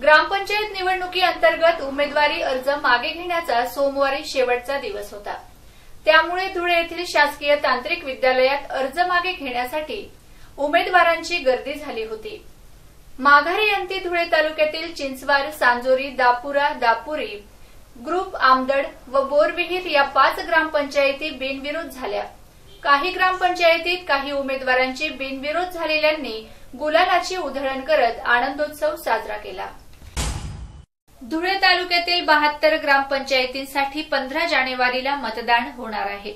ग्रामपंचायत निवडणुकीअंतर्गत उमेदवारी अर्ज मागे घेण्याचा सोमवारी शेवटचा दिवस होता। त्यामुळे धुळे येथील शासकीय तांत्रिक विद्यालयात अर्ज मागे घेण्यासाठी उमेदवारांची गर्दी झाली होती। माघारी अंती धुळे तालुक्यातील चिंचवार, सांजोरी, दापुरा, दापुरी, ग्रुप, आमदड व बोरविहीर या 5 ग्रामपंचायती बिनविरोध झाल्या। काही ग्रामपंचायतीत काही उमेदवारांची बिनविरोध झालेल्यांनी गुलालाची उधळण करत आनंदोत्सव साजरा केला। धुळे तालुक्यातील 72 ग्रामपंचायतींसाठी 15 जानेवारीला मतदान होणार आहे।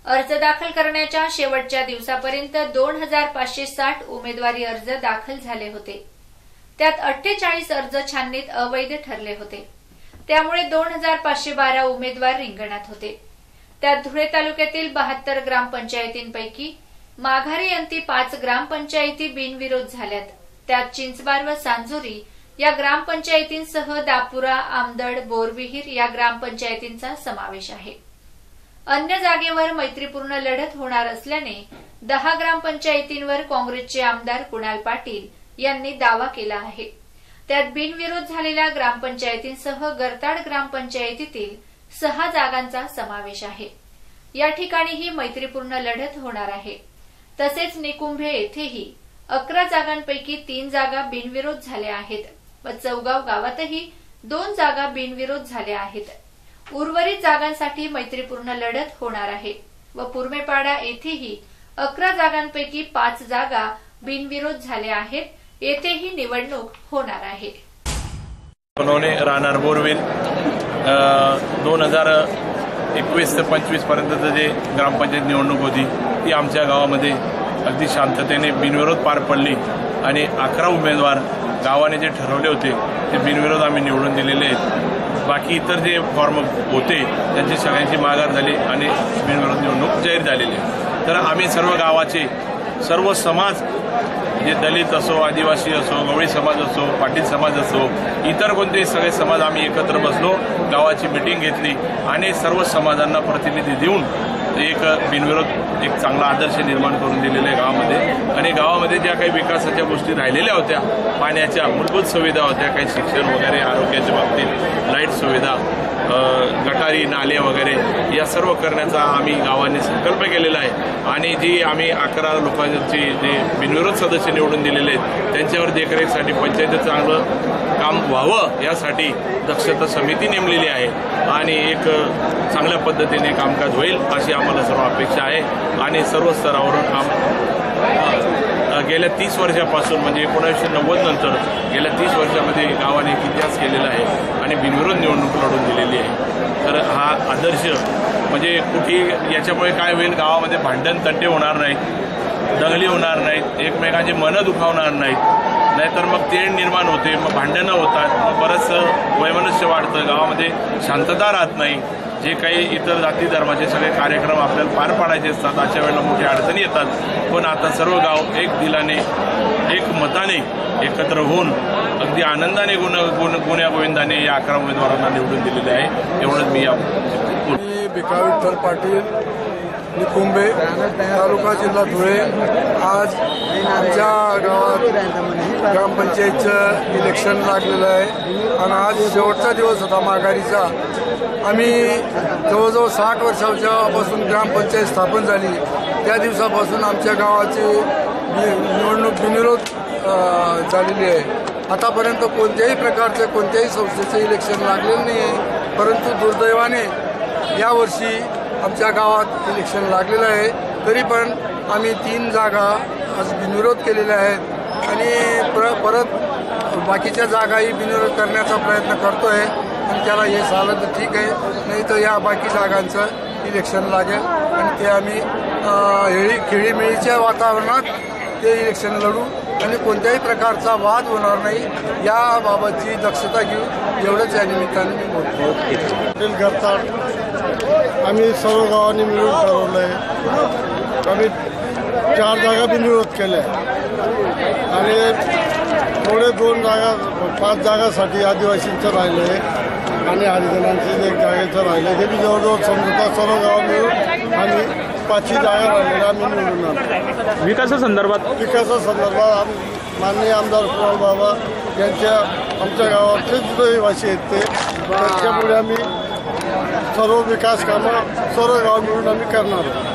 अर्ज दाखल करण्याच्या शेवटच्या दिवसापर्यंत 2560 उमेदवारी अर्ज दाखल झाले होते। त्यात 48 अर्ज छाननीत अवैध ठरले होते। त्यामुळे 2512 उमेदवार रिंगणात होते। त्यात धुळे तालुक्यातील 72 ग्रामपंचायतींपैकी माघारी अंती 5 ग्रामपंचायती बिनविरोध झाल्यात। त्यात चिंचवार व सांजोरी या ग्रामपंचायतींसह दापुरा, आमदड, बोरविहीर या ग्रामपंचायतींचा समावेश आहे। अन्य जागेवर मैत्रीपूर्ण लढत होणार असल्याने 10 ग्रामपंचायतींवर काँग्रेसचे आमदार कुणाल पाटील यांनी दावा केला आहे। त्यात बिनविरोध झालेल्या ग्रामपंचायतींसह गरताड ग्रामपंचायतीतील 6 जागांचा समावेश आहे। या ठिकाणीही मैत्रीपूर्ण लढत होणार आहे। तसेच निकुंभे येथेही 11 जागांपैकी 3 जागा बिनविरोध झाल्या आहेत व चौगाव गावातही 2 जागा बिनविरोध झाल्या आहेत। उर्वरित जागांसाठी मैत्रीपूर्ण लढत होणार आहे व पुरमेपाडा येथेही 11 जागांपैकी 5 जागा बिनविरोध झाल्या आहेत। येथेही निवडणूक होणार आहे। राहणार बोरवेल 2021 ते 25 पर्यंत जे ग्रामपंचायत निवडणूक होती ती आमच्या गावामध्ये अगदी शांततेने बिनविरोध पार पडली आणि 11 उमेदवार गावाने जे ठरवले होते ते बिनविरोध आम्ही निवडून दिलेले आहेत। बाकी इतर जे फॉर्म होते त्यांची सगळ्यांची माघार झाली आणि बिनविरोध निवडणूक जाहीर झालेली आहे। तर आम्ही सर्व गावाचे सर्व समाज जे दलित असो, आदिवासी असो, गवळी समाज असो, पाटील समाज असो, इतर कोणतेही सगळे समाज आम्ही एकत्र बसलो, गावाची मीटिंग घेतली आणि सर्व समाजांना प्रतिनिधी देऊन एक बिनविरोध एक चांगला आदर्श निर्माण करून दिलेला आहे गावामध्ये। आणि गावामध्ये ज्या काही विकासाच्या गोष्टी राहिलेल्या होत्या, पाण्याच्या मूलभूत सुविधा होत्या, काही शिक्षण वगैरे, आरोग्याच्या बाबतीत लाईट सुविधा, गटारी, नाले वगैरे या सर्व करण्याचा आम्ही गावाने संकल्प केलेला आहे। आणि जी आम्ही 11 लोकांची जे बिनविरोध सदस्य निवडून दिलेले आहेत त्यांच्यावर देखरेखसाठी पंचायतीचं चांगलं काम व्हावं यासाठी दक्षता समिती नेमलेली आहे आणि एक चांगल्या पद्धतीने कामकाज होईल अशी आम्हाला सर्व अपेक्षा आहे। आणि सर्व स्तरावरून गेल्या 30 वर्षापासून म्हणजे 1990 नंतर गेल्या 30 वर्षामध्ये गावाने एक इतिहास केलेला आहे आणि बिनविरोध निवडणूक लढून दिलेली आहे। तर हा आदर्श म्हणजे कुठे याच्यामुळे काय होईल, गावामध्ये भांडण तंटे होणार नाहीत, दंगली होणार नाहीत, एकमेकांची मनं दुखावणार नाहीत, नाहीतर मग तेढ निर्माण होते, मग भांडणं होतात, मग बरंचसं वैमनस्य वाढतं, गावामध्ये शांतता राहत नाही। जे काही इतर जाती धर्माचे सगळे कार्यक्रम आपल्याला पार पाडायचे असतात अशा वेळेला मोठ्या अडचणी येतात। पण आता सर्व गाव एक दिलाने एक मताने एकत्र होऊन अगदी आनंदाने गुण्या गोविंदाने या 11 उमेदवारांना निवडून दिलेले आहे। एवढंच मी भिका विठ्ठल पाटील, निकुंभे, तालुका जिल्हा धुळे। आज आमच्या गावात ग्रामपंचायतचं इलेक्शन लागलेलं आहे आणि आज शेवटचा दिवस होता माघारीचा। आम्ही जवळजवळ 60 वर्षापासून ग्रामपंचायत स्थापन झाली त्या दिवसापासून आमच्या गावाची निवडणूक बिनविरोध झालेली आहे। आतापर्यंत कोणत्याही प्रकारचे कोणत्याही संस्थेचे इलेक्शन लागलेलं नाही आहे, परंतु दुर्दैवाने यावर्षी आमच्या गावात इलेक्शन लागलेलं आहे। तरी पण आम्ही 3 जागा आज बिनविरोध केलेल्या आहेत आणि परत बाकीच्या जागाही बिनविरोध करण्याचा प्रयत्न करतो आहे आणि त्याला यश आलं तर ठीक आहे, नाही तर या बाकी जागांचं इलेक्शन लागेल आणि ते आम्ही खेळीमेळीच्या वातावरणात ते इलेक्शन लढू आणि कोणत्याही प्रकारचा वाद होणार नाही याबाबतची दक्षता घेऊ, एवढंच या निमित्ताने मी बोलतो। गरताड आम्ही सर्व गावांनी मिळून ठरवलं आहे। आम्ही 4 जागा बिनविरोध केल्या आणि थोडे 2 जागा 5 जागासाठी आदिवासींचं राहिलं आहे आणि हरिजनांची 1 जागेचं राहिलं आहे। हे बी जवळजवळ समजता सर्व गाव मिळून आम्ही 5 जागा राहिलेल्या आम्ही निवडून आणतो। विकासासंदर्भात माननीय आमदार कुणाल बाबा यांच्या आमच्या गावातलेच रहिवासी आहेत ते, त्याच्यामुळे आम्ही सर्व विकास कामं सर्व गाव मिळून आम्ही करणार आहोत.